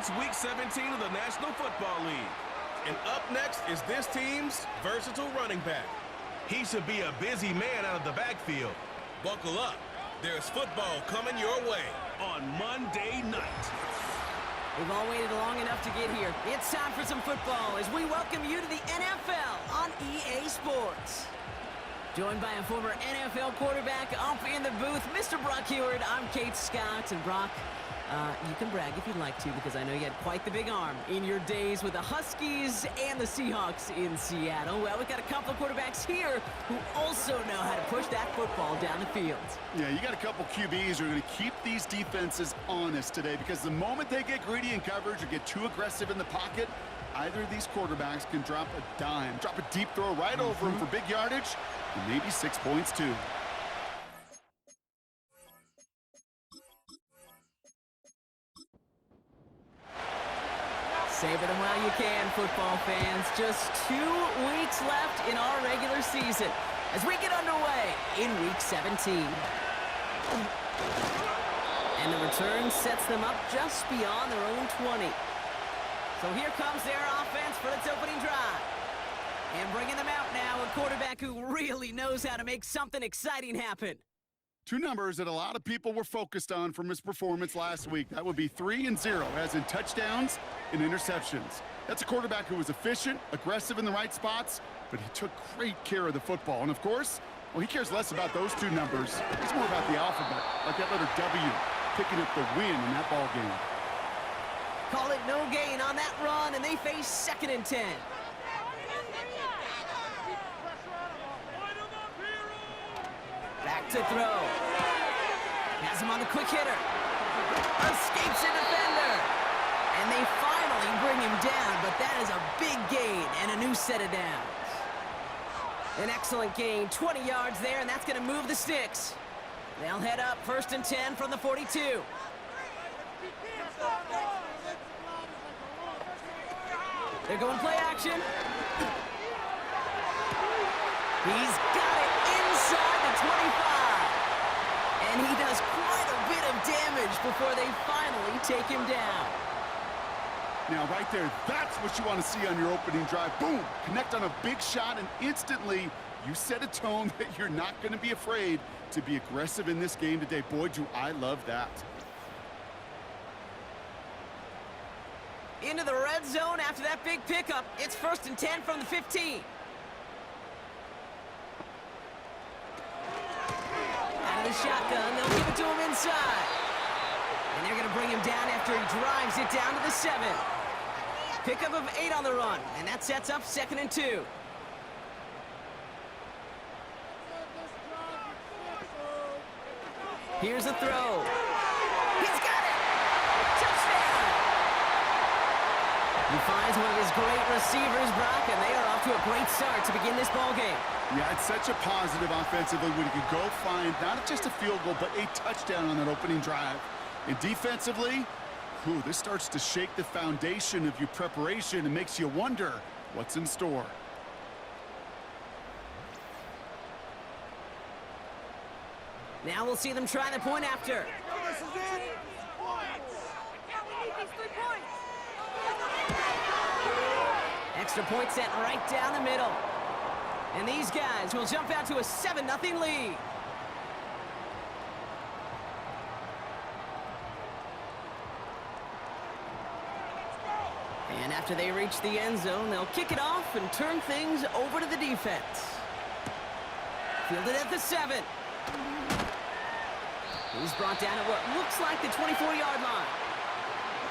It's Week 17 of the National Football League. And up next is this team's versatile running back. He should be a busy man out of the backfield. Buckle up. There's football coming your way on Monday night. We've all waited long enough to get here. It's time for some football as we welcome you to the NFL on EA Sports. Joined by a former NFL quarterback up in the booth, Mr. Brock Heward. I'm Kate Scott, and Brock, you can brag if you'd like to, because I know you had quite the big arm in your days with the Huskies and the Seahawks in Seattle. Well, we've got a couple of quarterbacks here who also know how to push that football down the field. Yeah, you got a couple QBs who are going to keep these defenses honest today, because the moment they get greedy in coverage or get too aggressive in the pocket, either of these quarterbacks can drop a dime, drop a deep throw right over them for big yardage, and maybe 6 points too. Savor them while you can, football fans. Just 2 weeks left in our regular season as we get underway in Week 17. And the return sets them up just beyond their own 20. So here comes their offense for its opening drive. And bringing them out now, a quarterback who really knows how to make something exciting happen. 2 numbers that a lot of people were focused on from his performance last week. That would be 3 and 0, as in touchdowns and interceptions. That's a quarterback who was efficient, aggressive in the right spots, but he took great care of the football. And of course, well, he cares less about those 2 numbers. He's more about the alphabet, like that letter W, picking up the win in that ball game. Call it no gain on that run, and they face 2nd and 10. Back to throw. Has him on the quick hitter. Escapes a defender. And they finally bring him down, but that is a big gain and a new set of downs. An excellent gain, 20 yards there, and that's going to move the sticks. They'll head up 1st and 10 from the 42. They're going play action. He's got it inside the 25. And he does quite a bit of damage before they finally take him down. Now, right there, that's what you want to see on your opening drive. Boom! Connect on a big shot, and instantly you set a tone that you're not going to be afraid to be aggressive in this game today. Boy, do I love that. Into the red zone after that big pickup. It's 1st and 10 from the 15. Out of the shotgun, they'll give it to him inside. And they're going to bring him down after he drives it down to the 7. Pickup of 8 on the run, and that sets up 2nd and 2. Here's a throw. He's got it! Touchdown! He finds one of his great receivers, Brock, and they are off to a great start to begin this ball game. Yeah, it's such a positive offensively when you can go find not just a field goal, but a touchdown on that opening drive. And defensively, this starts to shake the foundation of your preparation and makes you wonder what's in store. Now we'll see them try the point after. This is it. Extra point set right down the middle. And these guys will jump out to a 7-0 lead. And after they reach the end zone, they'll kick it off and turn things over to the defense. Fielded at the 7. He's brought down at what looks like the 24-yard line.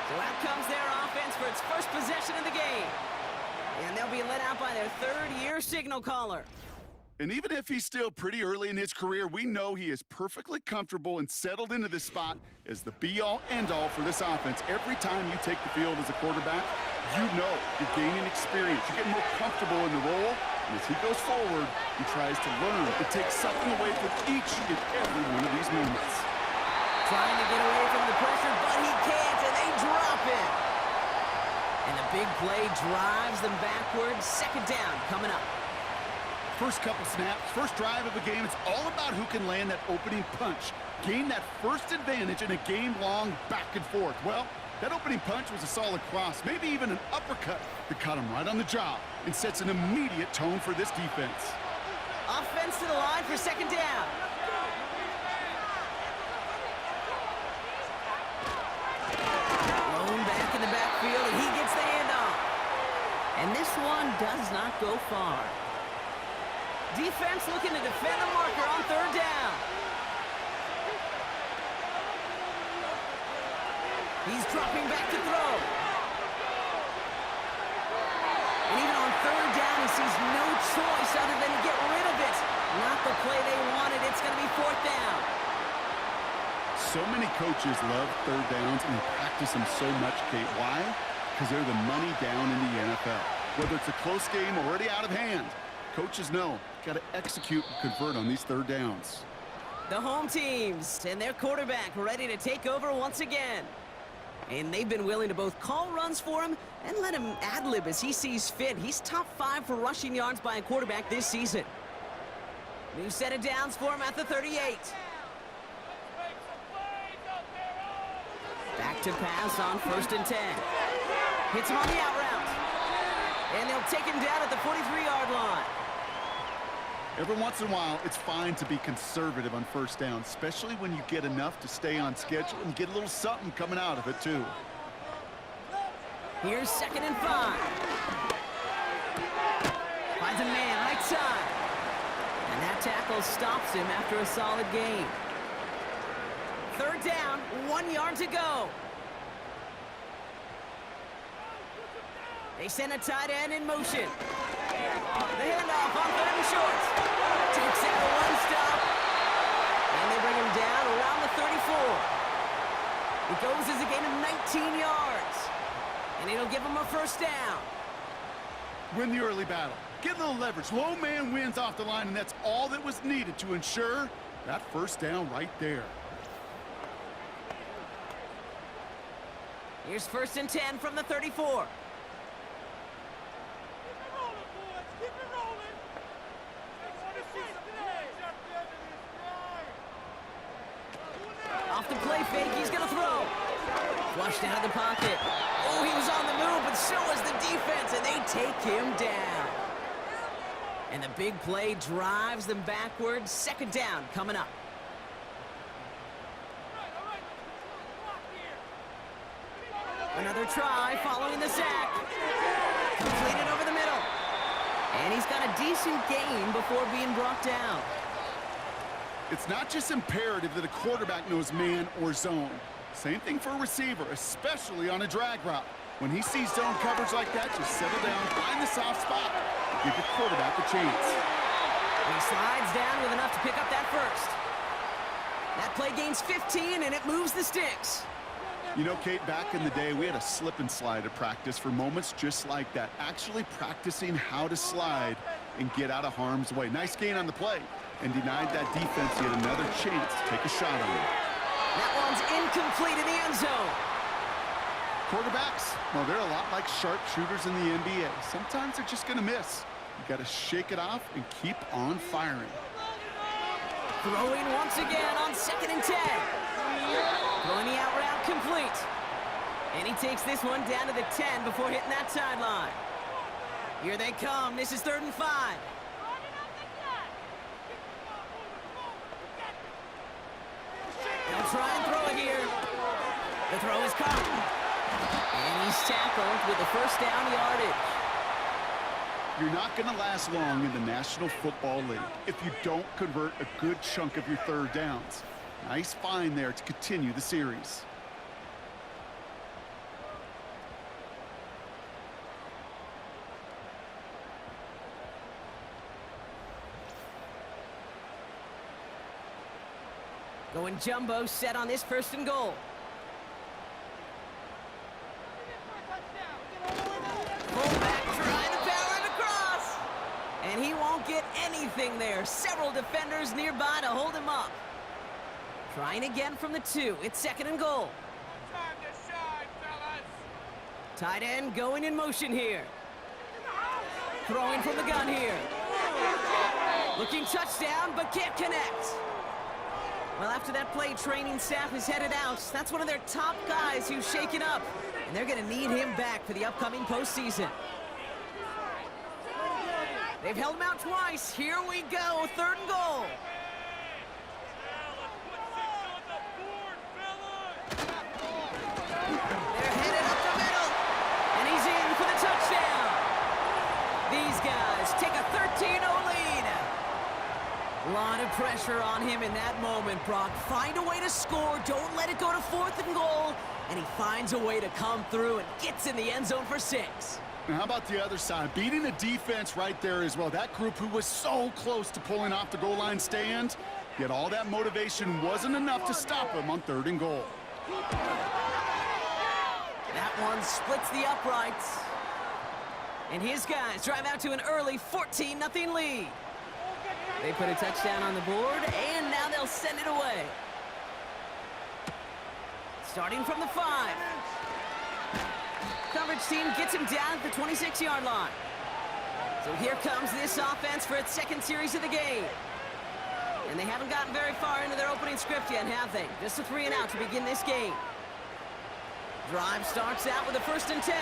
So out comes their offense for its first possession of the game. And they'll be let out by their 3rd-year signal caller. And even if he's still pretty early in his career, we know he is perfectly comfortable and settled into this spot as the be-all, end-all for this offense. Every time you take the field as a quarterback, you know you're gaining experience. You're getting more comfortable in the role. And as he goes forward, he tries to learn and take something away from each and every one of these moments. Trying to get away from the pressure, but he can't, and they drop it. And the big play drives them backwards. 2nd down coming up. First couple snaps, first drive of the game, it's all about who can land that opening punch. Gain that first advantage in a game-long back and forth. Well, That opening punch was a solid cross, maybe even an uppercut that caught him right on the job and sets an immediate tone for this defense. Offense to the line for second down. Thrown back in the backfield, and he gets the handoff. And this one does not go far. Defense looking to defend the marker on third down. He's dropping back to throw. And even on third down, he sees no choice other than to get rid of it. Not the play they wanted. It's going to be fourth down. So many coaches love third downs and they practice them so much, Kate. Why? Because they're the money down in the NFL. Whether it's a close game already out of hand, coaches know, got to execute and convert on these third downs. The home teams and their quarterback ready to take over once again. And they've been willing to both call runs for him and let him ad-lib as he sees fit. He's top 5 for rushing yards by a quarterback this season. New set of downs for him at the 38. Back to pass on 1st and 10. Hits him on the out route. And they'll take him down at the 43-yard line. Every once in a while, it's fine to be conservative on first down, especially when you get enough to stay on schedule and get a little something coming out of it, too. Here's 2nd and 5. Finds a man right side. And that tackle stops him after a solid gain. Third down, 1 yard to go. They send a tight end in motion. The handoff on 3rd and short. Takes out a run stop. And they bring him down around the 34. It goes as a gain of 19 yards. And it'll give him a first down. Win the early battle. Get a little leverage. Low man wins off the line, and that's all that was needed to ensure that first down right there. Here's 1st and 10 from the 34. Off the play fake, he's going to throw. Flushed out of the pocket. Oh, he was on the move, but so was the defense, and they take him down. And the big play drives them backwards. 2nd down coming up. Another try following the sack. Completed over the middle. And he's got a decent gain before being brought down. It's not just imperative that a quarterback knows man or zone. Same thing for a receiver, especially on a drag route. When he sees zone coverage like that, just settle down, find the soft spot, and give your quarterback a chance. He slides down with enough to pick up that first. That play gains 15, and it moves the sticks. You know, Kate, back in the day, we had a slip and slide at practice for moments just like that. Actually practicing how to slide and get out of harm's way. Nice gain on the play, and denied that defense yet another chance to take a shot on him. That one's incomplete in the end zone. Quarterbacks, well, they're a lot like sharpshooters in the NBA. Sometimes they're just going to miss. You got to shake it off and keep on firing. Throwing once again on 2nd and 10. Throwing the out route complete. And he takes this one down to the 10 before hitting that sideline. Here they come. This is 3rd and 5. They'll try and throw it here. The throw is caught. And he's tackled with the first down yardage. You're not going to last long in the National Football League if you don't convert a good chunk of your third downs. Nice find there to continue the series. Going jumbo set on this 1st and goal. Fullback trying to power it across. And he won't get anything there. Several defenders nearby to hold him up. Trying again from the 2. It's 2nd and goal. Time to shine, fellas. Tight end going in motion here. Throwing from the gun here. Looking touchdown, but can't connect. Well, after that play, training staff is headed out. That's one of their top guys who's shaken up, and they're going to need him back for the upcoming postseason. They've held him out twice. Here we go, 3rd and goal. They're headed up the middle, and he's in for the touchdown. These guys take a 13-0 lead. A lot of pressure on him in that moment, Brock. Find a way to score. Don't let it go to 4th and goal. And he finds a way to come through and gets in the end zone for 6. Now, how about the other side? Beating the defense right there as well. That group who was so close to pulling off the goal line stand, yet all that motivation wasn't enough to stop him on 3rd and goal. That one splits the uprights. And his guys drive out to an early 14-0 lead. They put a touchdown on the board, and now they'll send it away. Starting from the 5. Coverage team gets him down at the 26-yard line. So here comes this offense for its 2nd series of the game. And they haven't gotten very far into their opening script yet, have they? Just a 3 and out to begin this game. Drive starts out with a 1st and 10.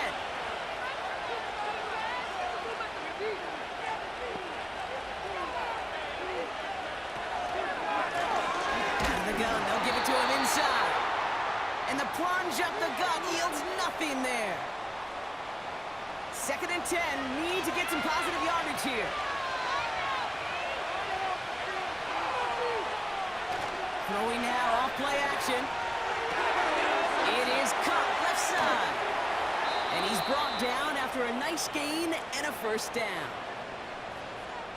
They'll give it to him inside. And the plunge up the gut yields nothing there. 2nd and 10. Need to get some positive yardage here. Throwing now off play action. It is caught left side. And he's brought down after a nice gain and a 1st down.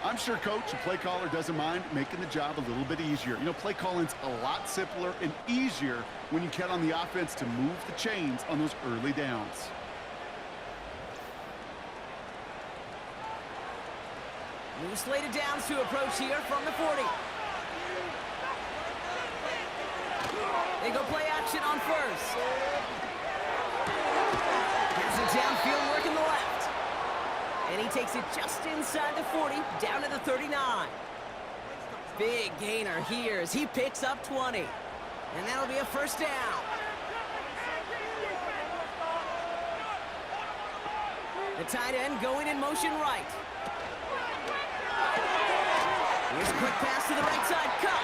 I'm sure Coach, the play caller, doesn't mind making the job a little bit easier. You know, play calling's a lot simpler and easier when you count on the offense to move the chains on those early downs. New slated downs to approach here from the 40. They go play action on 1st. Here's a downfield working the left. And he takes it just inside the 40, down to the 39. Big gainer here as he picks up 20. And that'll be a 1st down. The tight end going in motion right. Here's a quick pass to the right side, cut.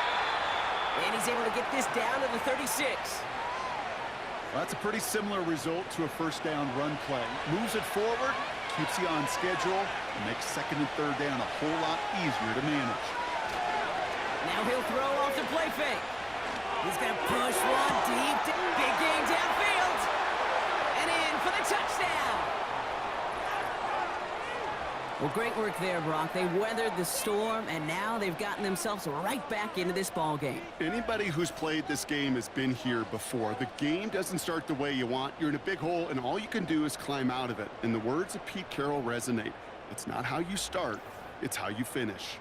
And he's able to get this down to the 36. Well, that's a pretty similar result to a 1st down run play. Moves it forward, keeps you on schedule, and makes 2nd and 3rd down a whole lot easier to manage. Now he'll throw off the play fake. He's going to push one deep. Big gain downfield. And in for the touchdown. Well, great work there, Brock. They weathered the storm, and now they've gotten themselves right back into this ball game. Anybody who's played this game has been here before. The game doesn't start the way you want. You're in a big hole, and all you can do is climb out of it. And the words of Pete Carroll resonate. It's not how you start, it's how you finish.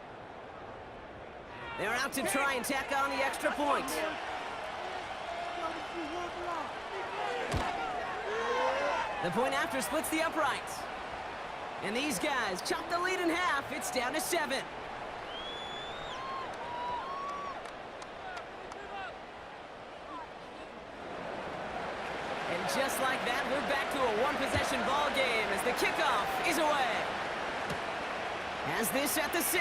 They're out to try and tack on the extra point. The point after splits the uprights. And these guys chop the lead in half. It's down to 7. And just like that, we're back to a 1-possession ball game as the kickoff is away. Has this at the 6.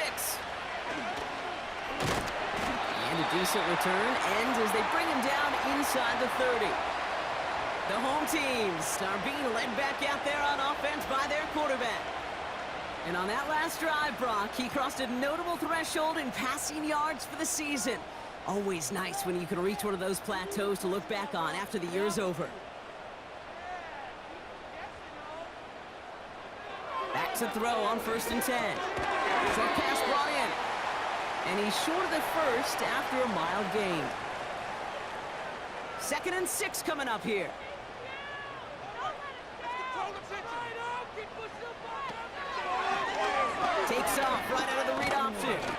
And a decent return ends as they bring him down inside the 30. The home teams are being led back out there on offense by their quarterback. And on that last drive, Brock, he crossed a notable threshold in passing yards for the season. Always nice when you can reach one of those plateaus to look back on after the year's over. Back to throw on 1st and 10. Short pass brought in. And he's short of the 1st after a mild gain. 2nd and 6 coming up here. Takes off right out of the read option.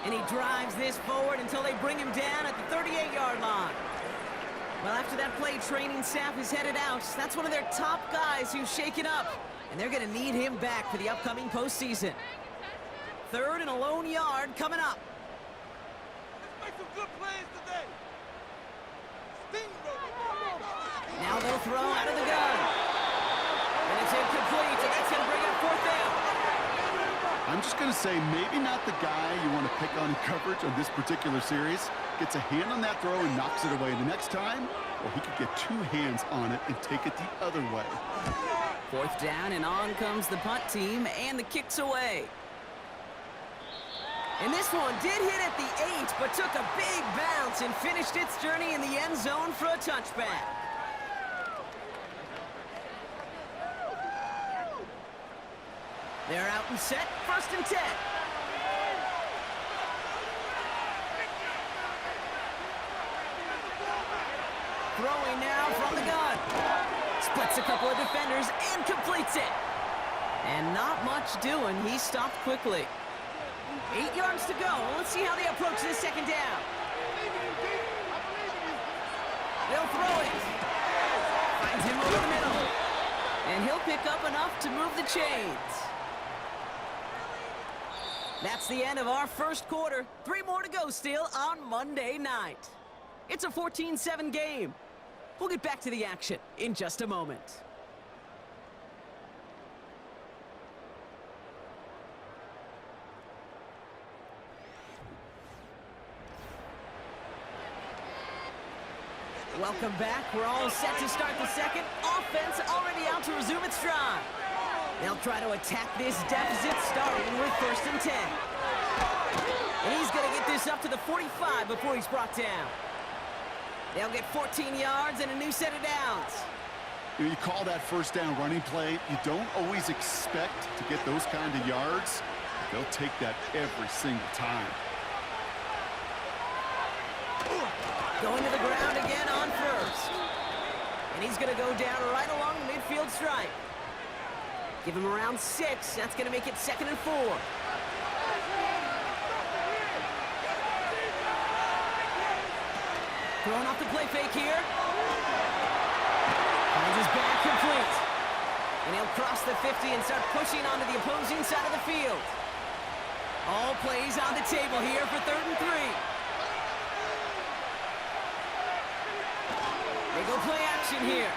And he drives this forward until they bring him down at the 38-yard line. Well, after that play, training staff is headed out. That's one of their top guys who's shaken up. And they're going to need him back for the upcoming postseason. 3rd and a lone yard coming up. Make some good plays today. Now they'll throw out of the gun. And it's incomplete, and that's going to bring up fourth down. I'm just going to say maybe not the guy you want to pick on in coverage on this particular series. Gets a hand on that throw and knocks it away. The next time, well, he could get two hands on it and take it the other way. Fourth down, and on comes the punt team, and the kick's away. And this one did hit at the 8, but took a big bounce and finished its journey in the end zone for a touchback. They're out and set, 1st and 10. Throwing now from the gun. Splits a couple of defenders and completes it. And not much doing. He stopped quickly. 8 yards to go. Let's see how they approach this second down. They'll throw it. Finds him over the middle. And he'll pick up enough to move the chains. That's the end of our first quarter. 3 more to go still on Monday night. It's a 14-7 game. We'll get back to the action in just a moment. Welcome back. We're all set to start the second. Offense already out to resume its drive. They'll try to attack this deficit starting with 1st and 10. And he's going to get this up to the 45 before he's brought down. They'll get 14 yards and a new set of downs. You call that first down running play. You don't always expect to get those kind of yards. They'll take that every single time. Going to the ground again on 1st. And he's going to go down right along the midfield stripe. Give him around 6. That's going to make it 2nd and 4. Throwing off the play fake here. Finds his back complete. And he'll cross the 50 and start pushing onto the opposing side of the field. All plays on the table here for 3rd and 3. They go play action here.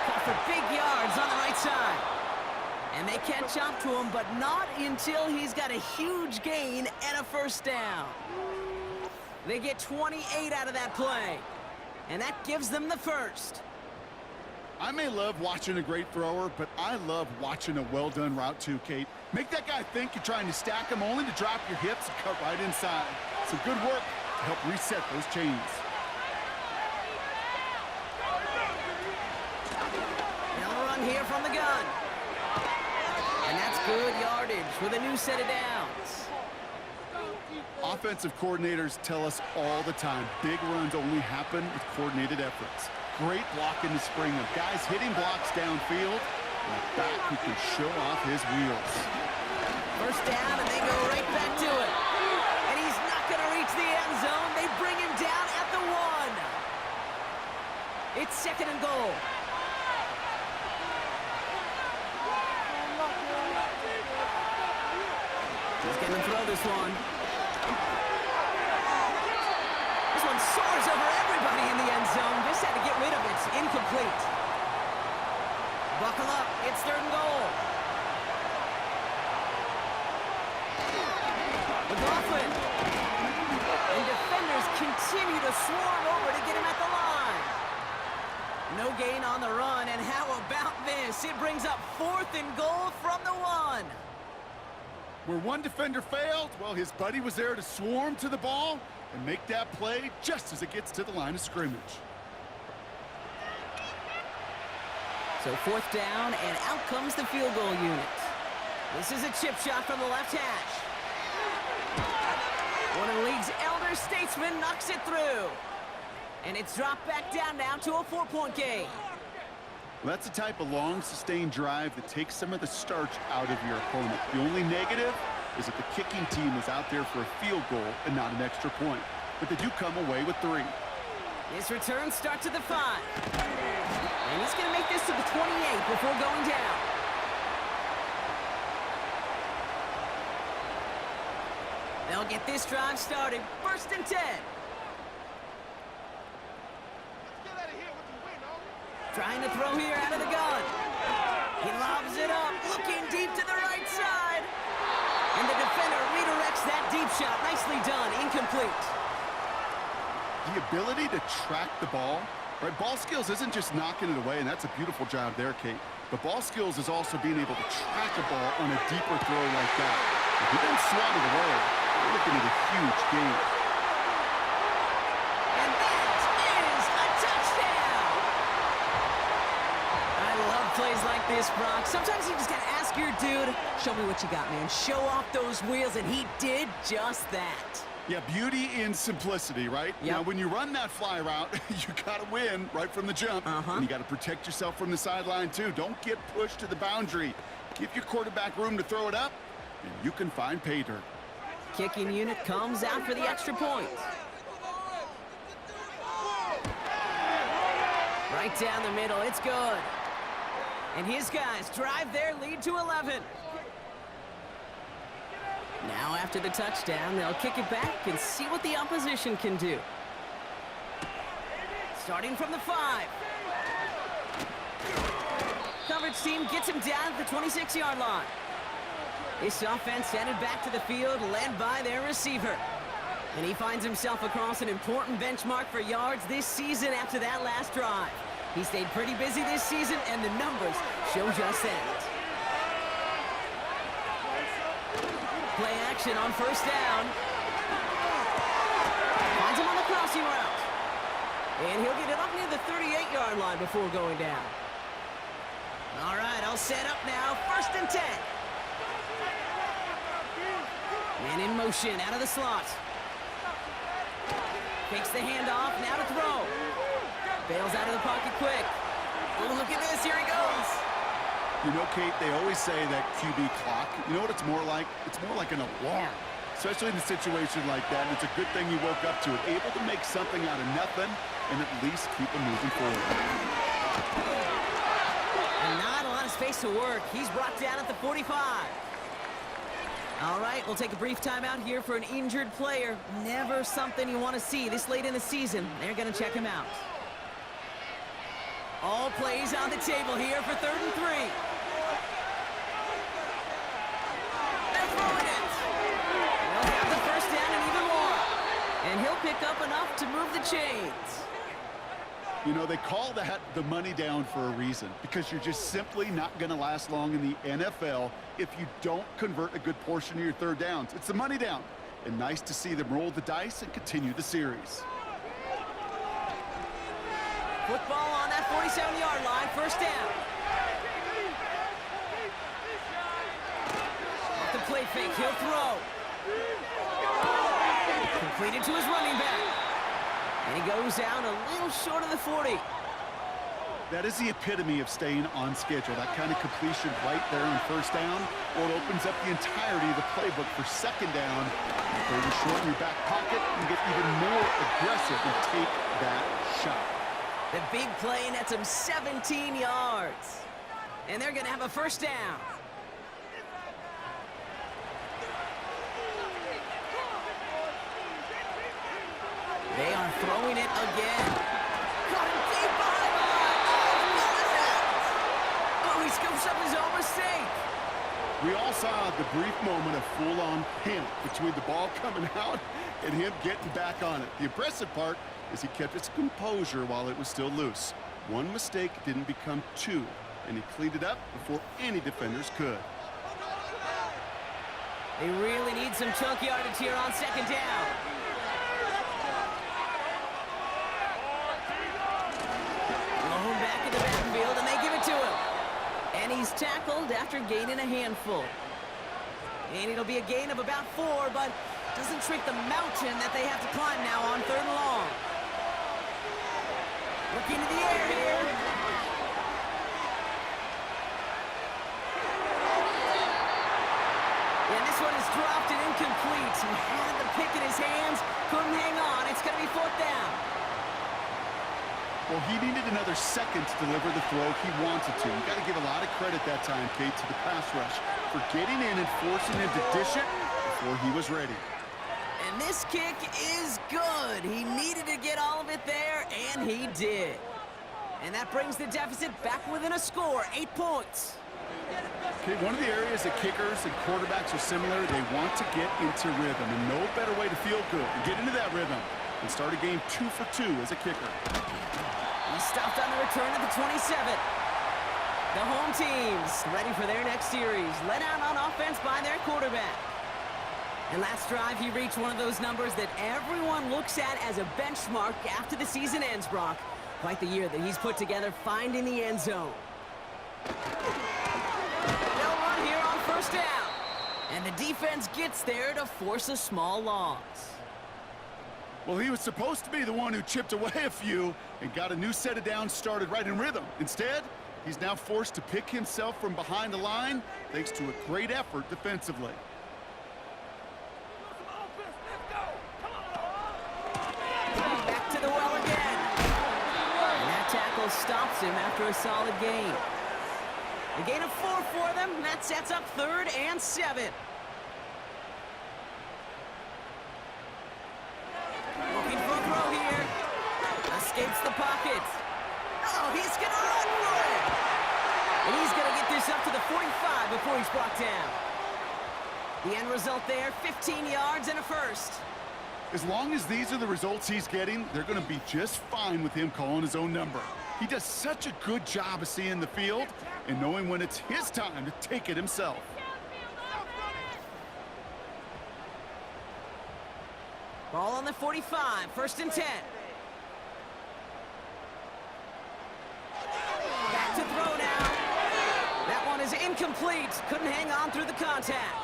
Caught for big yards on the right side. And they catch up to him, but not until he's got a huge gain and a 1st down. They get 28 out of that play. And that gives them the 1st. I may love watching a great thrower, but I love watching a well-done route too, Kate. Make that guy think you're trying to stack him only to drop your hips and cut right inside. Some good work to help reset those chains. They'll run here from the gun. And that's good yardage with a new set of downs. Offensive coordinators tell us all the time, big runs only happen with coordinated efforts. Great block in the spring of guys hitting blocks downfield and a back who can show off his wheels. 1st down, and they go right back to it. And he's not going to reach the end zone. They bring him down at the 1. It's 2nd and goal. He's going to throw this one. This one soars over everybody in the end zone. Just had to get rid of it. Incomplete. Buckle up. It's 3rd and goal. McLaughlin. And defenders continue to swarm over to get him at the line. No gain on the run, and how about this? It brings up 4th and goal from the 1. Where one defender failed, well, his buddy was there to swarm to the ball and make that play just as it gets to the line of scrimmage. So 4th down, and out comes the field goal unit. This is a chip shot from the left hash. One of the league's elder statesmen knocks it through. And it's dropped back down now to a 4-point game. Well, that's the type of long, sustained drive that takes some of the starch out of your opponent. The only negative is that the kicking team is out there for a field goal and not an extra point. But they do come away with 3. This return starts at the 5. And he's going to make this to the 28 before going down. They'll get this drive started. 1st and 10. Trying to throw here out of the gun. He lobs it up, looking deep to the right side. And the defender redirects that deep shot. Nicely done, incomplete. The ability to track the ball, right? Ball skills isn't just knocking it away, and that's a beautiful job there, Kate. But ball skills is also being able to track a ball on a deeper throw like that. If you don't swat it away, you're looking at a huge gain. And that is a touchdown! I love plays like this, Brock. Sometimes you just gotta ask your dude, show me what you got, man. Show off those wheels, and he did just that. Yeah, beauty in simplicity, right? Yep. Now, when you run that fly route, you got to win right from the jump. And you got to protect yourself from the sideline, too. Don't get pushed to the boundary. Give your quarterback room to throw it up, and you can find pay dirt. Kicking unit comes out for the extra point. Right down the middle, it's good. And his guys drive their lead to 11. Now after the touchdown, they'll kick it back and see what the opposition can do. Starting from the 5. Coverage team gets him down at the 26-yard line. This offense headed back to the field, led by their receiver. And he finds himself across an important benchmark for yards this season after that last drive. He stayed pretty busy this season, and the numbers show just that. Play action on 1st down. Finds him on the crossing route. And he'll get it up near the 38-yard line before going down. All right, I'll set up now. 1st and 10. Man in motion out of the slot. Takes the handoff, now to throw. Bails out of the pocket quick. Oh, look at this, here he goes. You know, Kate, they always say that QB clock, you know what it's more like? It's more like an alarm, especially in a situation like that. And it's a good thing you woke up to it, able to make something out of nothing and at least keep them moving forward. And not a lot of space to work. He's brought down at the 45. All right, we'll take a brief timeout here for an injured player. Never something you want to see this late in the season. They're going to check him out. All plays on the table here for 3rd and 3. They're throwing it. They'll have the 1st down and even more. And he'll pick up enough to move the chains. You know, they call that the money down for a reason, because you're just simply not going to last long in the NFL if you don't convert a good portion of your 3rd downs. It's the money down. And nice to see them roll the dice and continue the series. Football on that 47-yard line, 1st down. Off the play fake, he'll throw. Completed to his running back. And he goes down a little short of the 40. That is the epitome of staying on schedule. That kind of completion right there on 1st down, or it opens up the entirety of the playbook for 2nd down. Throw it short in your back pocket and get even more aggressive and take that shot. The big play nets him 17 yards. And they're going to have a 1st down. They are throwing it again. Caught him deep behind the line. Oh, he scoops up his own mistake. We all saw the brief moment of full-on panic between the ball coming out and him getting back on it. The impressive part is he kept his composure while it was still loose. One mistake didn't become 2, and he cleaned it up before any defenders could. They really need some chunk yardage here on 2nd down. Blown back in the backfield, and they give it to him. And he's tackled after gaining a handful. And it'll be a gain of about 4, but doesn't shrink the mountain that they have to climb now on 3rd and long. Look into the air here. And this one is dropped and incomplete. He had the pick in his hands, couldn't hang on. It's going to be 4th down. Well, he needed another second to deliver the throw he wanted to. You got to give a lot of credit that time, Kate, to the pass rush for getting in and forcing him to dish it before he was ready. And this kick is good. He needed to get all of it there, and he did. And that brings the deficit back within a score, 8 points. Okay, one of the areas that kickers and quarterbacks are similar, they want to get into rhythm, and no better way to feel good and get into that rhythm and start a game 2 for 2 as a kicker. He stopped on the return at the 27. The home teams ready for their next series, led out on offense by their quarterback. And last drive, he reached one of those numbers that everyone looks at as a benchmark after the season ends, Brock. Quite the year that he's put together finding the end zone. They'll run here on first down. And the defense gets there to force a small loss. Well, he was supposed to be the one who chipped away a few and got a new set of downs started right in rhythm. Instead, he's now forced to pick himself from behind the line thanks to a great effort defensively. Back to the well again. And that tackle stops him after a solid gain. A gain of 4 for them. That sets up 3rd and 7. Looking for a throw here. Escapes the pocket. Oh, he's going to run for it. And he's going to get this up to the 45 before he's brought down. The end result there, 15 yards and a first. As long as these are the results he's getting, they're going to be just fine with him calling his own number. He does such a good job of seeing the field and knowing when it's his time to take it himself. Ball on the 45, 1st and 10. Back to throw now. That one is incomplete. Couldn't hang on through the contact.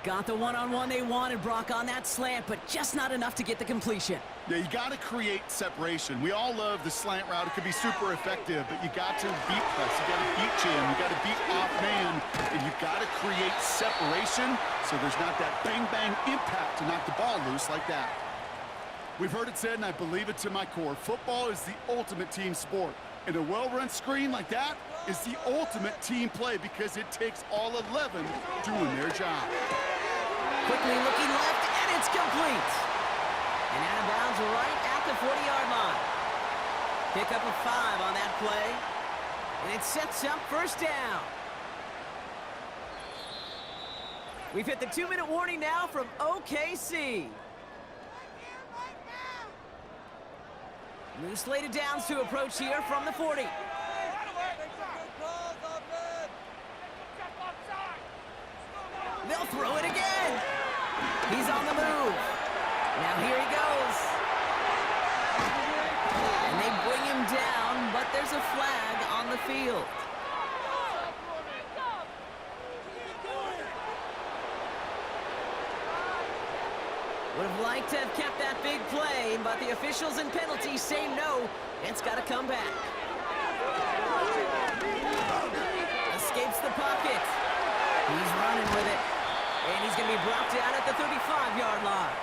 Got the one-on-one they wanted, Brock, on that slant, but just not enough to get the completion. Yeah, you got to create separation. We all love the slant route. It could be super effective, but you got to beat press. You got to beat jam. You got to beat off man, and you got to create separation so there's not that bang-bang impact to knock the ball loose like that. We've heard it said, and I believe it to my core, football is the ultimate team sport. And a well-run screen like that is the ultimate team play because it takes all 11 doing their job. Quickly looking left, and it's complete. And out of bounds right at the 40-yard line. Pick up a 5 on that play. And it sets up first down. We've hit the 2-minute warning now from OKC. New slate of downs to approach here from the 40. They'll throw it again. He's on the move. Now here he goes. And they bring him down, but there's a flag on the field. Would have liked to have kept that big play, but the officials and penalties say no. It's got to come back. Escapes the pocket. He's running with it. And he's going to be brought down at the 35-yard line.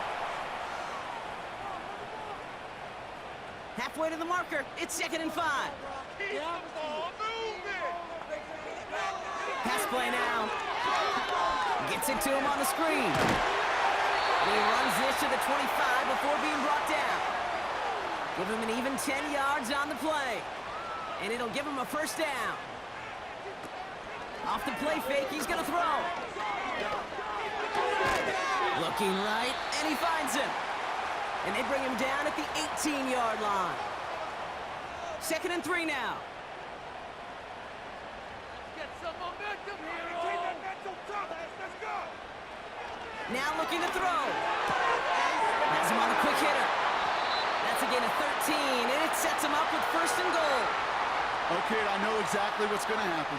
Halfway to the marker. It's 2nd and 5. Pass play now. Gets it to him on the screen. And he runs this to the 25 before being brought down. Give him an even 10 yards on the play. And it'll give him a first down. Off the play fake, he's going to throw. Looking right, and he finds him. And they bring him down at the 18-yard line. 2nd and 3 now. Get some momentum here. Retain that mental toughness. Let's go. Now looking to throw. Has him on the quick hitter. That's a gain of 13, and it sets him up with 1st and goal. Okay, I know exactly what's going to happen.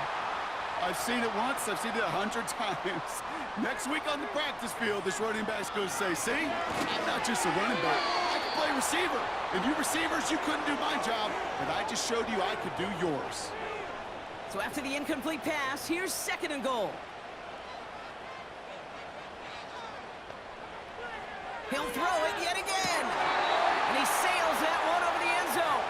I've seen it once, I've seen it 100 times. Next week on the practice field, this running back's going to say, see, I'm not just a running back, I can play receiver. And you receivers, you couldn't do my job, but I just showed you I could do yours. So after the incomplete pass, here's 2nd and goal. He'll throw it yet again. And he sails that one over the end zone.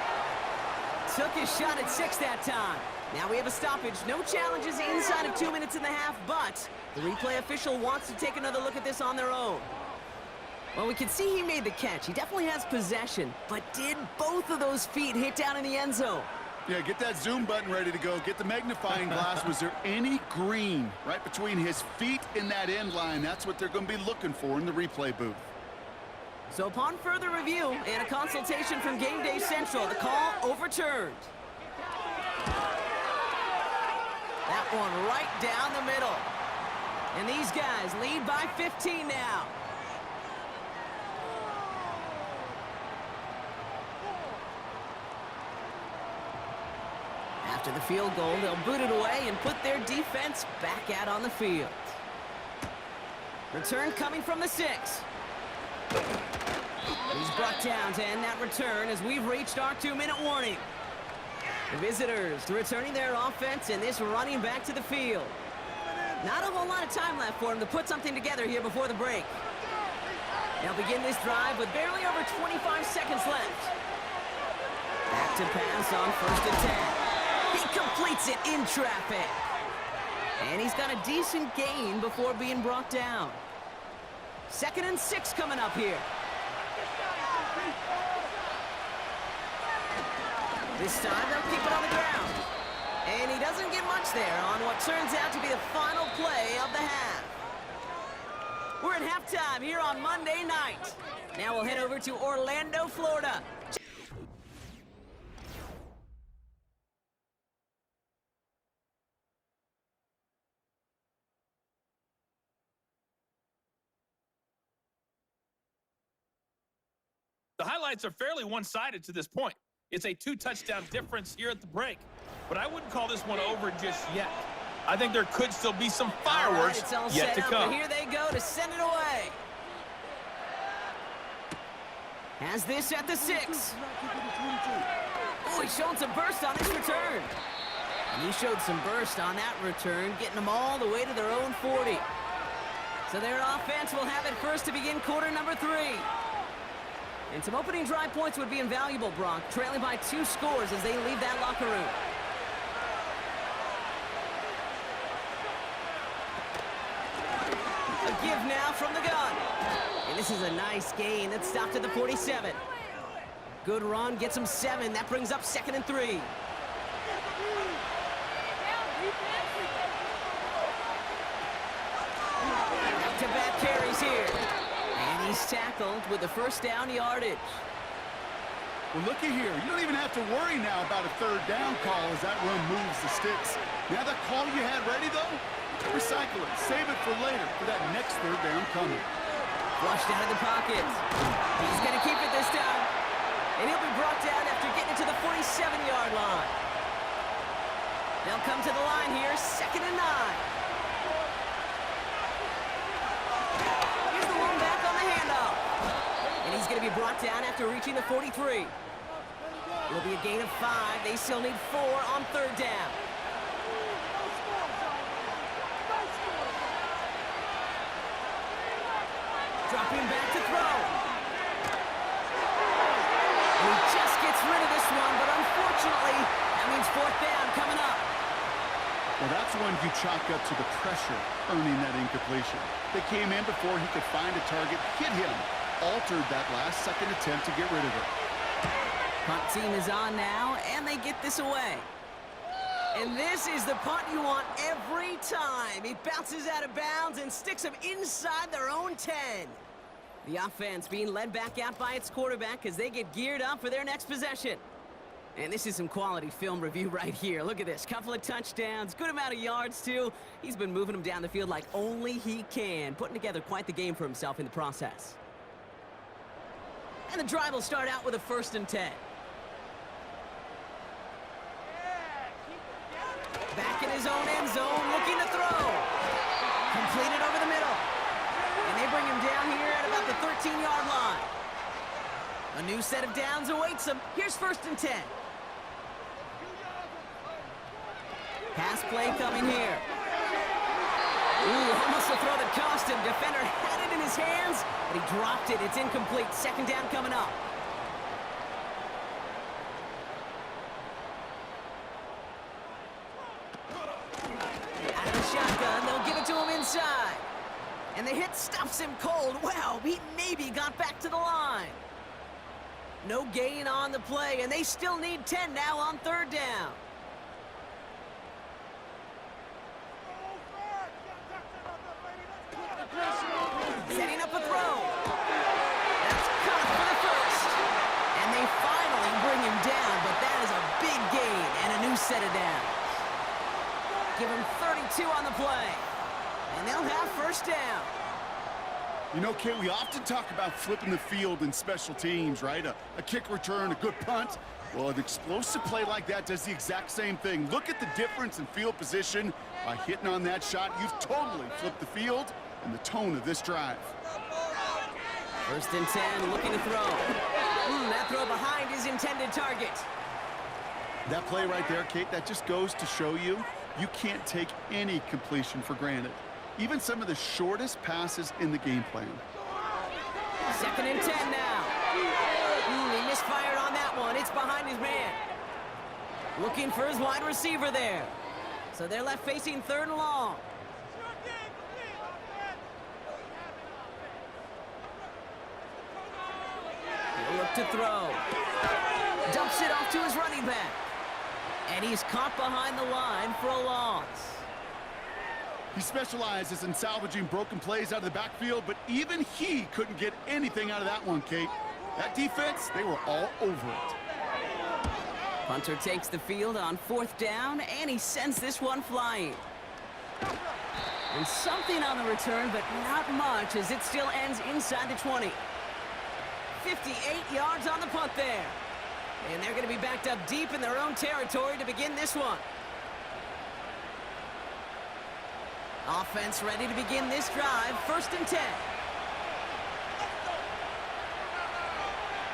Took his shot at 6 that time. Now we have a stoppage. No challenges inside of 2 minutes and a half, but the replay official wants to take another look at this on their own. Well, we can see he made the catch. He definitely has possession. But did both of those feet hit down in the end zone? Yeah, get that zoom button ready to go. Get the magnifying glass. Was there any green right between his feet and that end line? That's what they're going to be looking for in the replay booth. So upon further review and a consultation from Game Day Central, the call overturned. That one right down the middle. And these guys lead by 15 now. After the field goal, they'll boot it away and put their defense back out on the field. Return coming from the 6. He's brought down to end that return as we've reached our 2-minute warning. The visitors returning their offense and this running back to the field. Not a whole lot of time left for him to put something together here before the break. They'll begin this drive with barely over 25 seconds left. Back to pass on 1st and 10. He completes it in traffic. And he's got a decent gain before being brought down. 2nd and 6 coming up here. This time they'll keep it on the ground. And he doesn't get much there on what turns out to be the final play of the half. We're at halftime here on Monday night. Now we'll head over to Orlando, Florida. The highlights are fairly one-sided to this point. It's a 2-touchdown difference here at the break, but I wouldn't call this one over just yet. I think there could still be some fireworks yet to come. Here they go to send it away. Has this at the 6. Oh, he's showing some burst on this return. And he showed some burst on that return, getting them all the way to their own 40. So their offense will have it first to begin quarter number 3. And some opening drive points would be invaluable, Brock, trailing by 2 scores as they leave that locker room. A give now from the gun. And this is a nice gain that stopped at the 47. Good run, gets him 7. That brings up 2nd and 3. Back-to-back carries here. And he's tackled with the first down yardage. Well, looky here. You don't even have to worry now about a 3rd down call as that run moves the sticks. Now that call you had ready, though, recycle it. Save it for later for that next 3rd down coming. Flushed out of the pocket. He's going to keep it this time. And he'll be brought down after getting it to the 47-yard line. They'll come to the line here, 2nd and 9. Here's the one back on the handoff. And he's going to be brought down after reaching the 43. It'll be a gain of 5. They still need 4 on 3rd down. Dropping back to throw. And he just gets rid of this one, but unfortunately, that means 4th down coming up. Well, that's one you chalk up to the pressure earning that incompletion. They came in before he could find a target, hit him, altered that last second attempt to get rid of it. Punt team is on now, and they get this away. And this is the punt you want every time. He bounces out of bounds and sticks them inside their own 10. The offense being led back out by its quarterback as they get geared up for their next possession. And this is some quality film review right here. Look at this. Couple of touchdowns, good amount of yards, too. He's been moving them down the field like only he can, putting together quite the game for himself in the process. And the drive will start out with a 1st and 10. Back in his own end zone, looking to throw. Completed over the middle. And they bring him down here at about the 13-yard line. A new set of downs awaits him. Here's 1st and 10. Pass play coming here. Ooh, almost a throw that cost him. Defender had it in his hands, but he dropped it. It's incomplete. 2nd down coming up. Out of the shotgun, they'll give it to him inside. And the hit stuffs him cold. Wow, he maybe got back to the line. No gain on the play, and they still need 10 now on third down. Setting up a throw. That's caught for the first. And they finally bring him down, but that is a big gain and a new set of downs. Give him 32 on the play. And they'll have first down. You know, Kate, we often talk about flipping the field in special teams, right? A kick return, a good punt. Well, an explosive play like that does the exact same thing. Look at the difference in field position. By hitting on that shot, you've totally flipped the field and the tone of this drive. First and 10, looking to throw. That throw behind his intended target. That play right there, Kate, that just goes to show you can't take any completion for granted. Even some of the shortest passes in the game plan. Second and 10 now. He misfired on that one. It's behind his man. Looking for his wide receiver there. So they're left facing third and long. He'll look to throw. Dumps it off to his running back. And he's caught behind the line for a loss. He specializes in salvaging broken plays out of the backfield, but even he couldn't get anything out of that one, Kate. That defense, they were all over it. Punter takes the field on fourth down, and he sends this one flying. And something on the return, but not much, as it still ends inside the 20. 58 yards on the punt there. And they're going to be backed up deep in their own territory to begin this one. Offense ready to begin this drive. First and 10.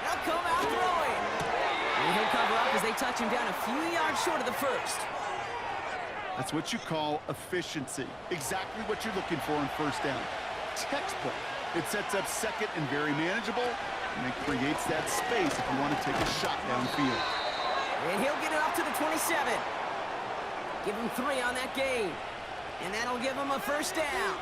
They'll come out throwing. And he'll cover up as they touch him down a few yards short of the first. That's what you call efficiency. Exactly what you're looking for on first down. Textbook. It sets up second and very manageable, and it creates that space if you want to take a shot downfield. And he'll get it up to the 27. Give him 3 on that gain. And that'll give him a first down.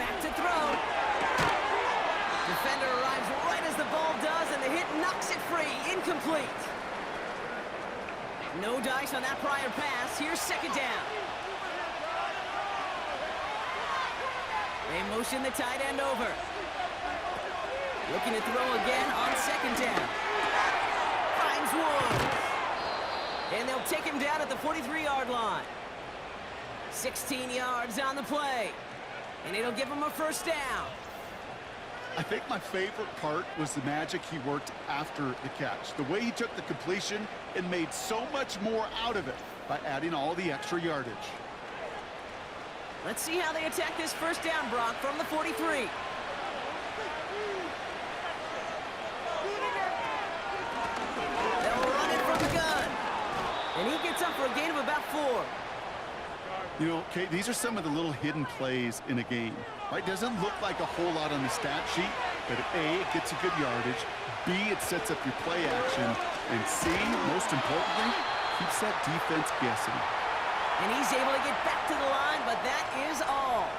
Back to throw. Defender arrives right as the ball does, and the hit knocks it free. Incomplete. No dice on that prior pass. Here's second down. They motion the tight end over. Looking to throw again on second down. Finds Woods. And they'll take him down at the 43-yard line. 16 yards on the play. And it'll give him a first down. I think my favorite part was the magic he worked after the catch. The way he took the completion and made so much more out of it by adding all the extra yardage. Let's see how they attack this first down, Brock, from the 43. They'll run it from the gun. And he gets up for a gain of about 4. You know, Kate, these are some of the little hidden plays in a game. Right? Doesn't look like a whole lot on the stat sheet, but A, it gets you good yardage. B, it sets up your play action. And C, most importantly, keeps that defense guessing. And he's able to get back to the line, but that is all.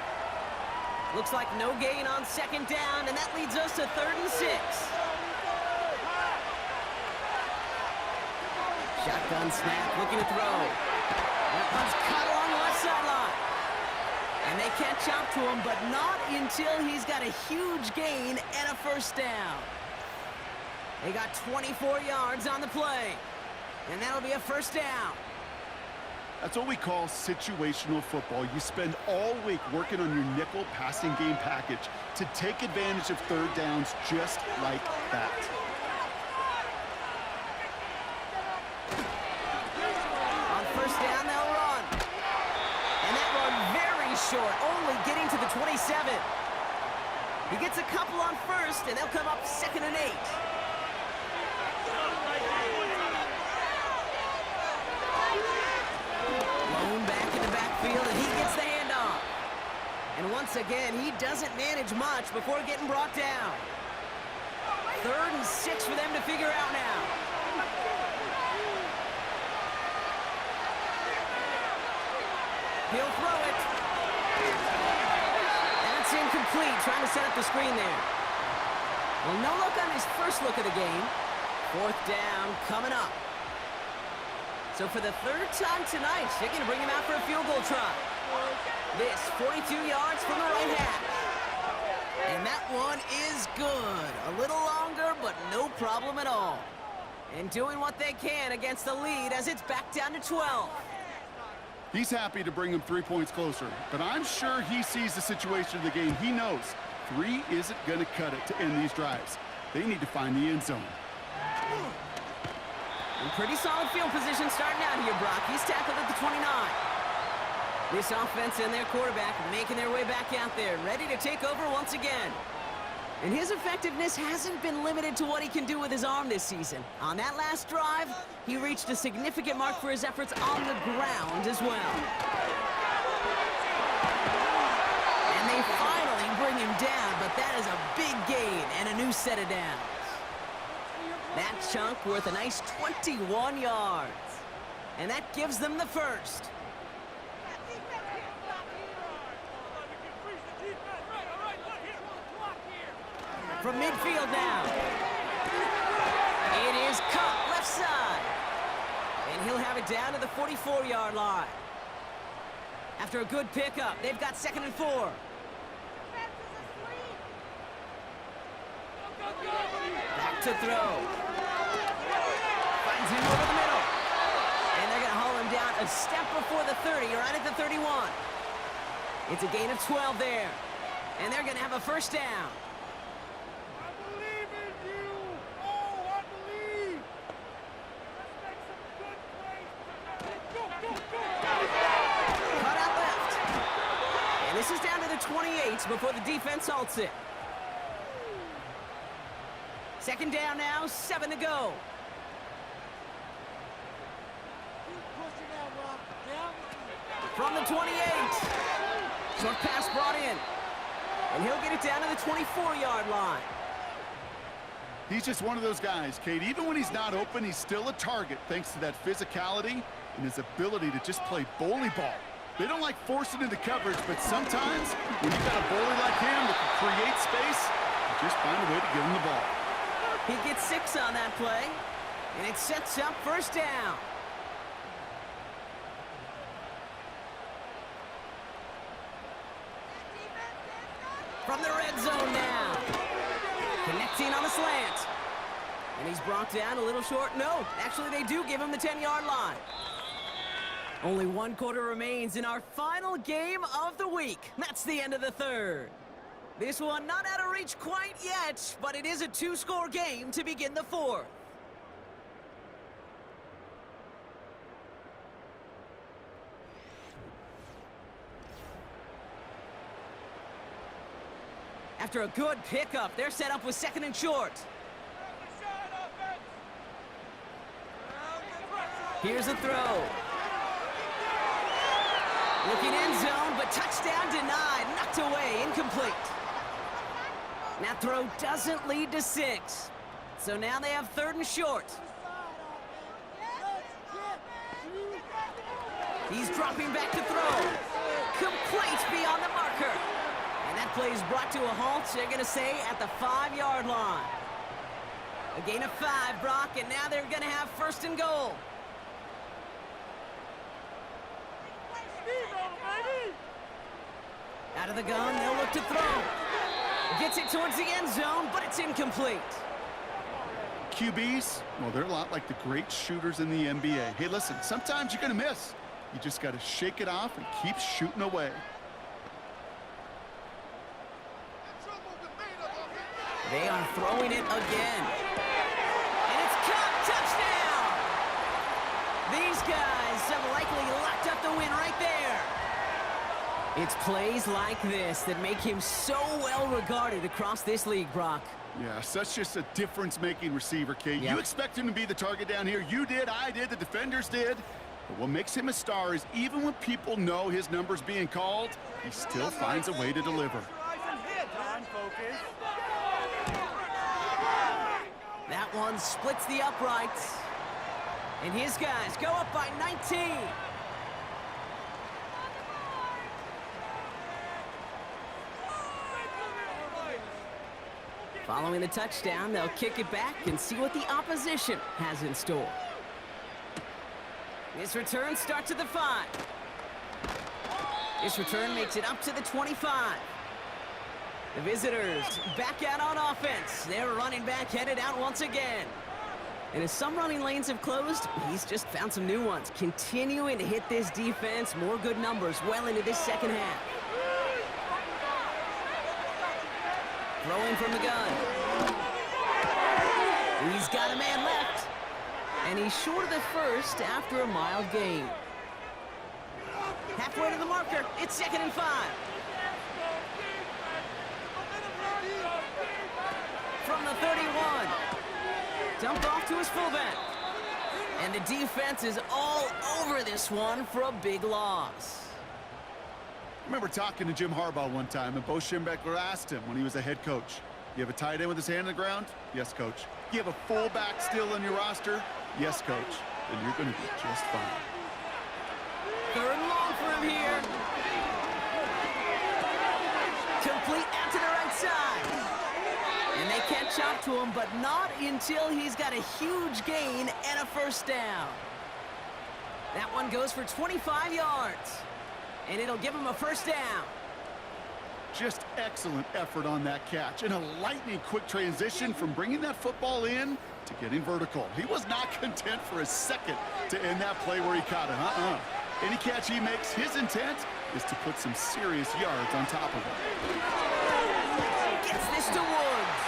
Looks like no gain on second down, and that leads us to 3rd and 6. Shotgun snap, looking to throw. That one's caught along the left sideline. And they catch up to him, but not until he's got a huge gain and a first down. They got 24 yards on the play, and that'll be a first down. That's what we call situational football. You spend all week working on your nickel passing game package to take advantage of third downs just like that. On first down, they'll run. And that run very short, only getting to the 27. He gets a couple on first, and they'll come up 2nd and 8. Back in the backfield, and he gets the handoff. And once again, he doesn't manage much before getting brought down. 3rd and 6 for them to figure out now. He'll throw it. That's incomplete, trying to set up the screen there. Well, no luck on his first look of the game. Fourth down coming up. So for the third time tonight, they're going to bring him out for a field goal try. This, 42 yards from the right half. And that one is good. A little longer, but no problem at all. And doing what they can against the lead as it's back down to 12. He's happy to bring him 3 points closer, but I'm sure he sees the situation of the game. He knows 3 isn't going to cut it to end these drives. They need to find the end zone. And pretty solid field position starting out here, Brock. He's tackled at the 29. This offense and their quarterback making their way back out there, ready to take over once again. And his effectiveness hasn't been limited to what he can do with his arm this season. On that last drive, he reached a significant mark for his efforts on the ground as well. And they finally bring him down, but that is a big gain and a new set of downs. That chunk worth a nice 21 yards. And that gives them the first. From midfield now. It is caught left side. And he'll have it down to the 44-yard line. After a good pickup, they've got 2nd and 4. Back to throw. Finds him over the middle. And they're going to haul him down a step before the 30, right at the 31. It's a gain of 12 there. And they're going to have a first down. This is down to the 28 before the defense halts it. 2nd down now, 7 to go. From the 28. Short pass brought in. And he'll get it down to the 24-yard line. He's just one of those guys, Kate. Even when he's not open, he's still a target thanks to that physicality and his ability to just play bully ball. They don't like forcing into coverage, but sometimes when you got a bully like him that can create space, you just find a way to give him the ball. He gets 6 on that play, and it sets up first down. From the red zone now. Connecting on the slant. And he's brought down a little short. No, actually they do give him the 10-yard line. Only 1 quarter remains in our final game of the week. That's the end of the third. This one not out of reach quite yet, but it is a 2-score game to begin the fourth. After a good pickup, they're set up with 2nd and short. Here's a throw. Looking end zone, but touchdown denied. Knocked away, incomplete. That throw doesn't lead to 6. So now they have 3rd and short. He's dropping back to throw. Complete beyond the marker. And that play is brought to a halt, they're going to say, at the 5-yard line. A gain of 5, Brock, and now they're going to have 1st and goal. Out of the gun, they'll look to throw. Gets it towards the end zone, but it's incomplete. QBs, well, they're a lot like the great shooters in the NBA. Hey, listen, sometimes you're going to miss. You just got to shake it off and keep shooting away. They are throwing it again. And it's caught. Touchdown! These guys have likely locked up the win right there. It's plays like this that make him so well regarded across this league, Brock. Yeah, such just a difference-making receiver, Kate. Yep. You expect him to be the target down here. You did, I did, the defenders did. But what makes him a star is even when people know his number's being called, he still finds a way to deliver. That one splits the uprights. And his guys go up by 19. Following the touchdown, they'll kick it back and see what the opposition has in store. This return starts at the 5. This return makes it up to the 25. The visitors back out on offense. Their running back headed out once again. And as some running lanes have closed, he's just found some new ones, continuing to hit this defense. More good numbers well into this second half. Throwing from the gun. He's got a man left. And he's short of the first after a mild gain. Halfway to the marker. It's 2nd and 5. From the 31. Dumped off to his fullback. And the defense is all over this one for a big loss. I remember talking to Jim Harbaugh one time, and Bo Schembechler asked him when he was a head coach, you have a tight end with his hand on the ground? Yes, coach. You have a fullback still on your roster? Yes, coach. Then you're going to be just fine. 3rd and long for him here. Complete out to the right side. And they catch up to him, but not until he's got a huge gain and a first down. That one goes for 25 yards. And it'll give him a first down. Just excellent effort on that catch. And a lightning quick transition from bringing that football in to getting vertical. He was not content for a second to end that play where he caught it. Any catch he makes, his intent is to put some serious yards on top of it. Gets this to Woods.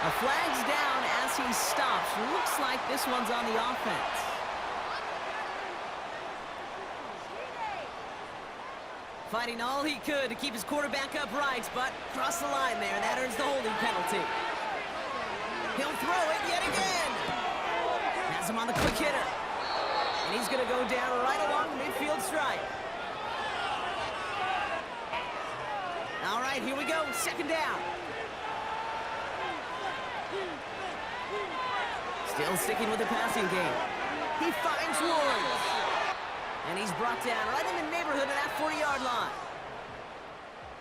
A flag's down as he stops. Looks like this one's on the offense. Fighting all he could to keep his quarterback upright, but crossed the line there. That earns the holding penalty. He'll throw it yet again. Has him on the quick hitter. And he's going to go down right along the midfield stripe. All right, here we go. 2nd down. Still sticking with the passing game. He finds Woods. And he's brought down right in the neighborhood of that 40-yard line.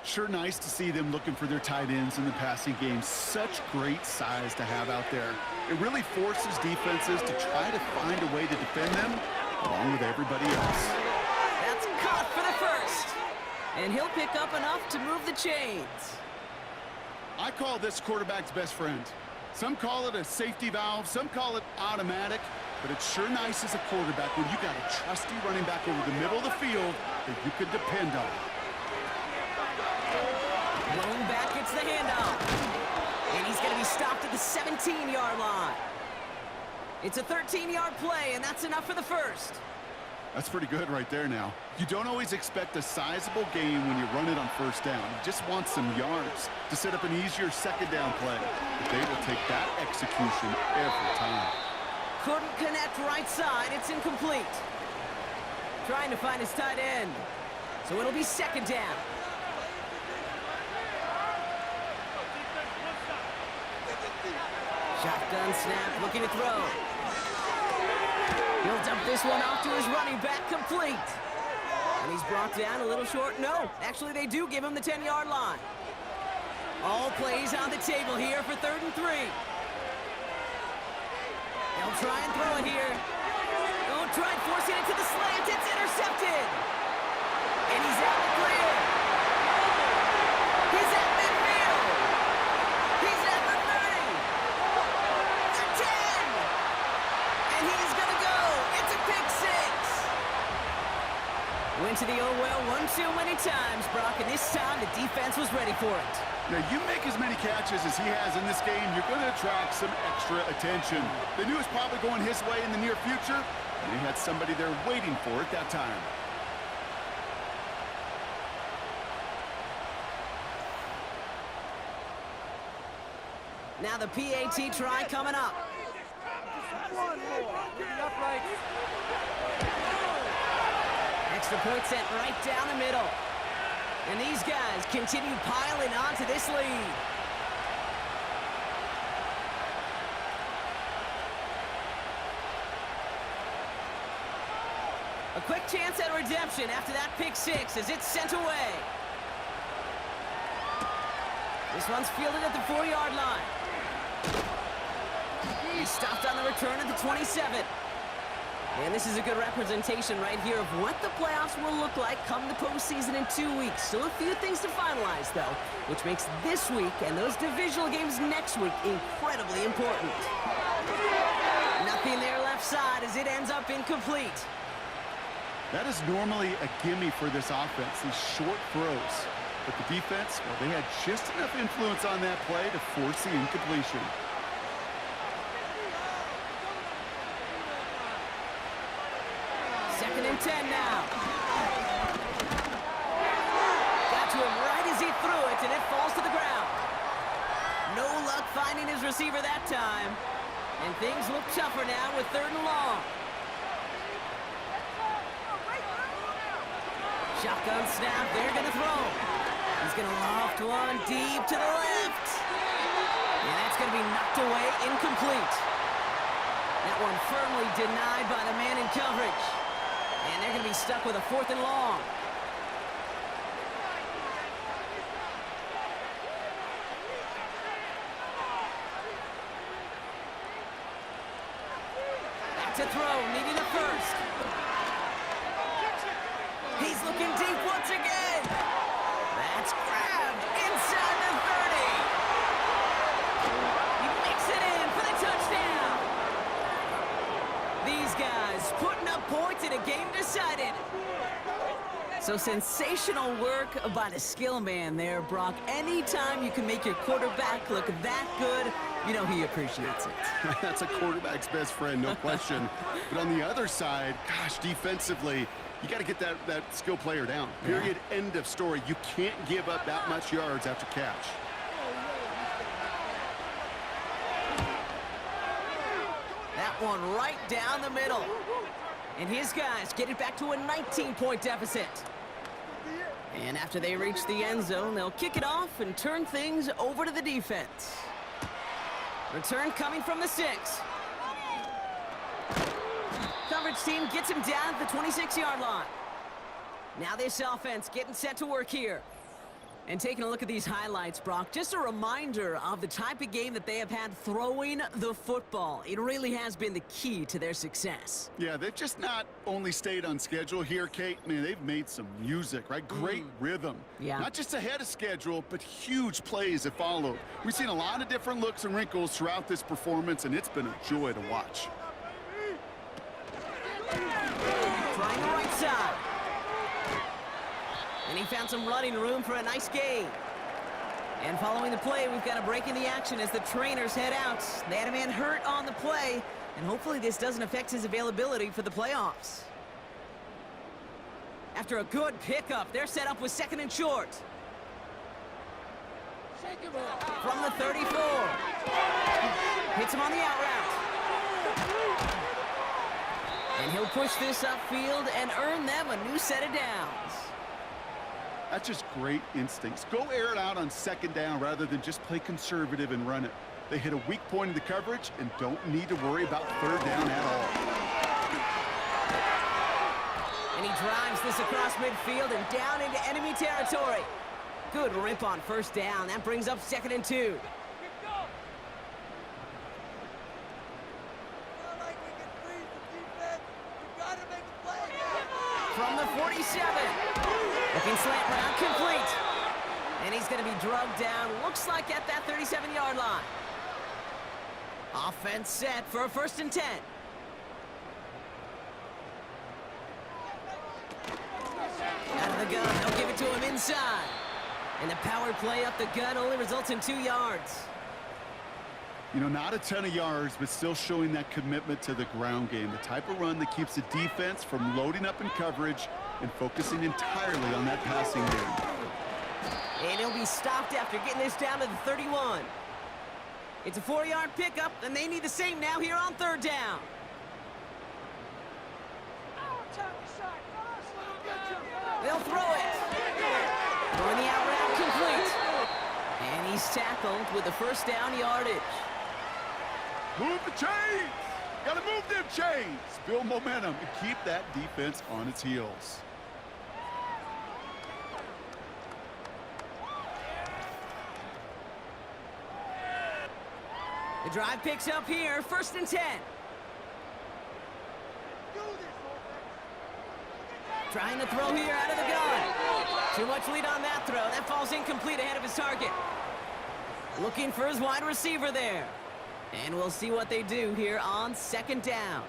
Sure nice to see them looking for their tight ends in the passing game. Such great size to have out there. It really forces defenses to try to find a way to defend them along with everybody else. That's caught for the first. And he'll pick up enough to move the chains. I call this quarterback's best friend. Some call it a safety valve, some call it automatic, but it's sure nice as a quarterback when you got a trusty running back over the middle of the field that you could depend on. Blown back gets the handoff. And he's going to be stopped at the 17-yard line. It's a 13-yard play, and that's enough for the first. That's pretty good right there now. You don't always expect a sizable gain when you run it on first down. You just want some yards to set up an easier 2nd down play. But they will take that execution every time. Couldn't connect right side. It's incomplete. Trying to find his tight end. So it'll be 2nd down. Shotgun snap, looking to throw. He'll dump this one off to his running back, complete. And he's brought down a little short. No, actually they do give him the 10-yard line. All plays on the table here for 3rd and 3. They'll try and throw it here. They'll try and force it into the slant. It's intercepted. And he's out the clear. He's at midfield. He's at the 30. The 10. And he's going to go. It's a pick 6. Went to the oh well one too many times, Brock, and this time the defense was ready for it. Now, you make as many catches as he has in this game, you're going to attract some extra attention. They knew it was probably going his way in the near future, and they had somebody there waiting for it that time. Now the PAT try coming up. One more. Get it upright. Extra point sent right down the middle. And these guys continue piling on to this lead. A quick chance at redemption after that pick 6 as it's sent away. This one's fielded at the 4-yard line. He's stopped on the return at the 27. And this is a good representation right here of what the playoffs will look like come the postseason in 2 weeks. Still a few things to finalize, though, which makes this week and those divisional games next week incredibly important. Nothing there left side as it ends up incomplete. That is normally a gimme for this offense, these short throws. But the defense, well, they had just enough influence on that play to force the incompletion. Second and 10 now. Got to him right as he threw it, and it falls to the ground. No luck finding his receiver that time. And things look tougher now with 3rd and long. Shotgun snap, they're going to throw. He's going to loft one deep to the left. And that's going to be knocked away, incomplete. That one firmly denied by the man in coverage. And they're going to be stuck with a 4th and long. Back to throw, needing a first. He's looking deep once again. That's grabbed inside the 30. He makes it in for the touchdown. These guys putting up points in a game decided. So sensational work by the skill man there, Brock. Anytime you can make your quarterback look that good, you know he appreciates it. That's a quarterback's best friend, no question. But on the other side, gosh, defensively, you got to get that skill player down. Period. Yeah. End of story. You can't give up that much yards after catch. That one right down the middle. And his guys get it back to a 19-point deficit. And after they reach the end zone, they'll kick it off and turn things over to the defense. Return coming from the 6. Coverage team gets him down at the 26-yard line. Now this offense getting set to work here. And taking a look at these highlights, Brock, just a reminder of the type of game that they have had throwing the football. It really has been the key to their success. Yeah, they've just not only stayed on schedule here, Kate. Man, they've made some music, right? Great rhythm. Yeah. Not just ahead of schedule, but huge plays have followed. We've seen a lot of different looks and wrinkles throughout this performance, and it's been a joy to watch. Trying the right side. And he found some running room for a nice gain. And following the play, we've got a break in the action as the trainers head out. They had a man hurt on the play, and hopefully this doesn't affect his availability for the playoffs. After a good pickup, they're set up with 2nd and short. From the 34. Hits him on the out route. And he'll push this upfield and earn them a new set of downs. That's just great instincts. Go air it out on 2nd down rather than just play conservative and run it. They hit a weak point in the coverage and don't need to worry about 3rd down at all. And he drives this across midfield and down into enemy territory. Good rip on 1st down. That brings up 2nd and 2. From the 47. Looking slant route complete. And he's going to be drugged down, looks like at that 37-yard line. Offense set for a 1st and 10. Out of the gun, they'll give it to him inside. And the power play up the gut only results in 2 yards. You know, not a ton of yards, but still showing that commitment to the ground game. The type of run that keeps the defense from loading up in coverage and focusing entirely on that passing game. And he'll be stopped after getting this down to the 31. It's a 4-yard pickup, and they need the same now here on 3rd down. They'll throw it. Throwing the out route complete. And he's tackled with the 1st down yardage. Move the chains! Gotta move them chains! Build momentum and keep that defense on its heels. The drive picks up here, 1st and 10. Trying to throw here out of the gun. Too much lead on that throw. That falls incomplete ahead of his target. Looking for his wide receiver there. And we'll see what they do here on 2nd down.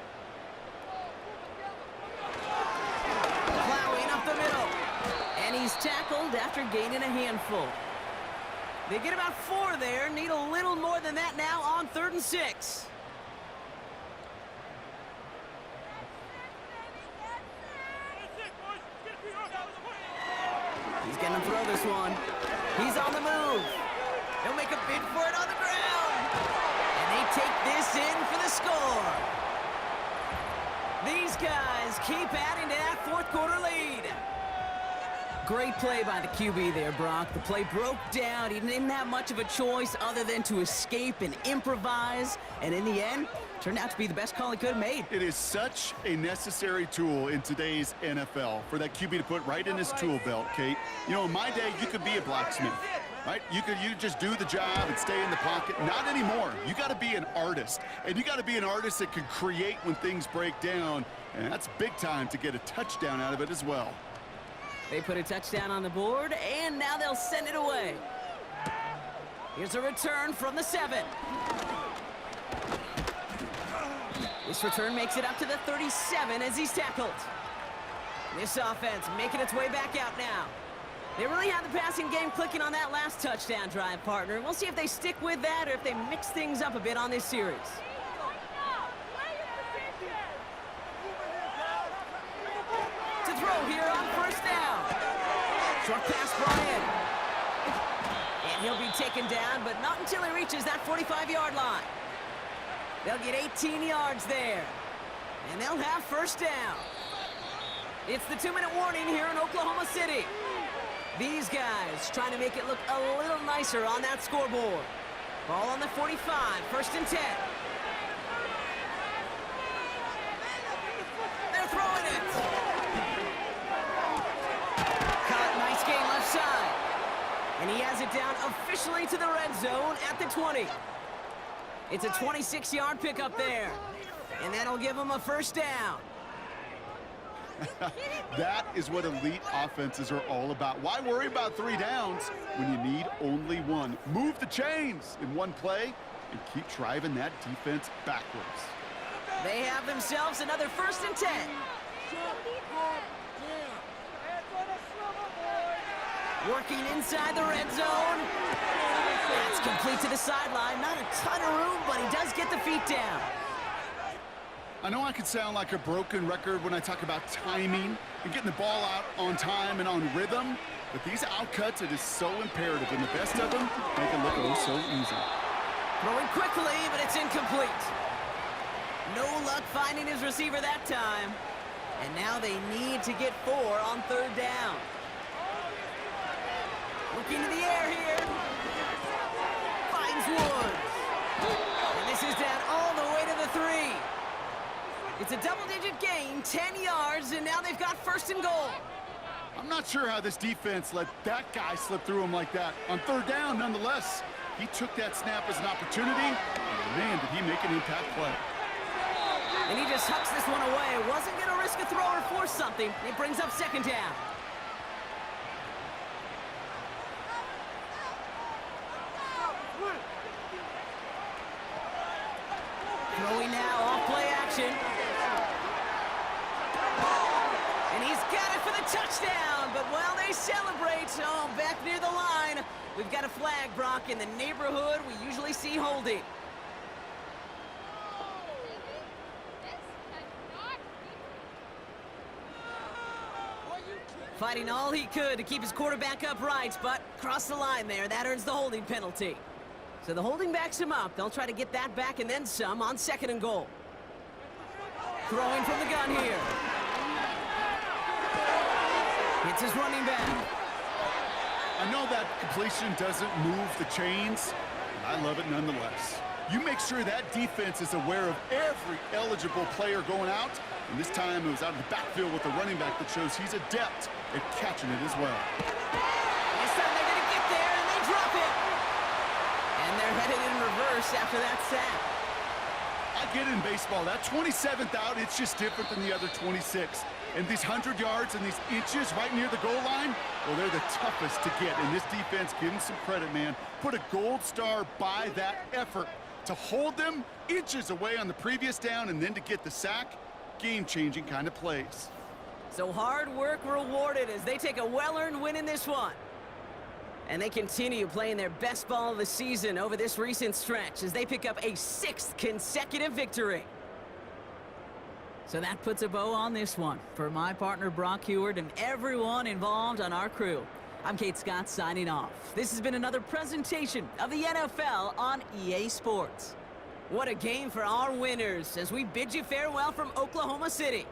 Plowing up the middle. And he's tackled after gaining a handful. They get about 4 there. Need a little more than that now on 3rd and 6. He's going to throw this one. He's on the move. He'll make a bid for it on the ground. And they take this in for the score. These guys keep adding to that 4th quarter lead. Great play by the QB there, Brock. The play broke down. He didn't have much of a choice other than to escape and improvise. And in the end, turned out to be the best call he could have made. It is such a necessary tool in today's NFL for that QB to put right in his tool belt, Kate. You know, in my day, you could be a blacksmith, right? You just do the job and stay in the pocket. Not anymore. You got to be an artist. And you got to be an artist that can create when things break down. And that's big time to get a touchdown out of it as well. They put a touchdown on the board, and now they'll send it away. Here's a return from the 7. This return makes it up to the 37 as he's tackled. This offense making its way back out now. They really have the passing game clicking on that last touchdown drive, partner. We'll see if they stick with that or if they mix things up a bit on this series. To throw here on 1st down. Short pass brought in. And he'll be taken down, but not until he reaches that 45-yard line. They'll get 18 yards there. And they'll have 1st down. It's the 2-minute warning here in Oklahoma City. These guys trying to make it look a little nicer on that scoreboard. Ball on the 45, 1st and 10. They're throwing it. Caught, nice gain left side. And he has it down officially to the red zone at the 20. It's a 26-yard pickup there. And that'll give him a 1st down. That is what elite offenses are all about. Why worry about 3 downs when you need only 1? Move the chains in one play and keep driving that defense backwards. They have themselves another 1st and 10. Working inside the red zone. That's complete to the sideline. Not a ton of room, but he does get the feet down. I know I could sound like a broken record when I talk about timing and getting the ball out on time and on rhythm, but these outcuts, it is so imperative, and the best of them make it look oh so easy. Throwing quickly, but it's incomplete. No luck finding his receiver that time. And now they need to get 4 on 3rd down. Looking to the air here. Finds Woods. And this is down all the way to the 3. It's a double-digit gain, 10 yards, and now they've got 1st and goal. I'm not sure how this defense let that guy slip through him like that. On 3rd down, nonetheless, he took that snap as an opportunity, and man, did he make an impact play. And he just hucks this one away. Wasn't going to risk a throw or force something. It brings up 2nd down. Throwing now off play action. And he's got it for the touchdown. But while they celebrate, oh, back near the line, we've got a flag, Brock, in the neighborhood we usually see holding. Fighting all he could to keep his quarterback upright, but crossed the line there. That earns the holding penalty. So the holding backs him up. They'll try to get that back and then some on 2nd and goal. Throwing from the gun here. It's his running back. I know that completion doesn't move the chains, but I love it nonetheless. You make sure that defense is aware of every eligible player going out, and this time it was out of the backfield with a running back that shows he's adept at catching it as well. This time they're going to get there, and they drop it. And they're headed in reverse first after that sack. I get it in baseball. That 27th out, it's just different than the other 26. And these 100 yards and these inches right near the goal line, well, they're the toughest to get. And this defense, give them some credit, man. Put a gold star by that effort to hold them inches away on the previous down and then to get the sack. Game-changing kind of plays. So hard work rewarded as they take a well-earned win in this one. And they continue playing their best ball of the season over this recent stretch as they pick up a 6th consecutive victory. So that puts a bow on this one. For my partner Brock Heward and everyone involved on our crew, I'm Kate Scott signing off. This has been another presentation of the NFL on EA Sports. What a game for our winners as we bid you farewell from Oklahoma City.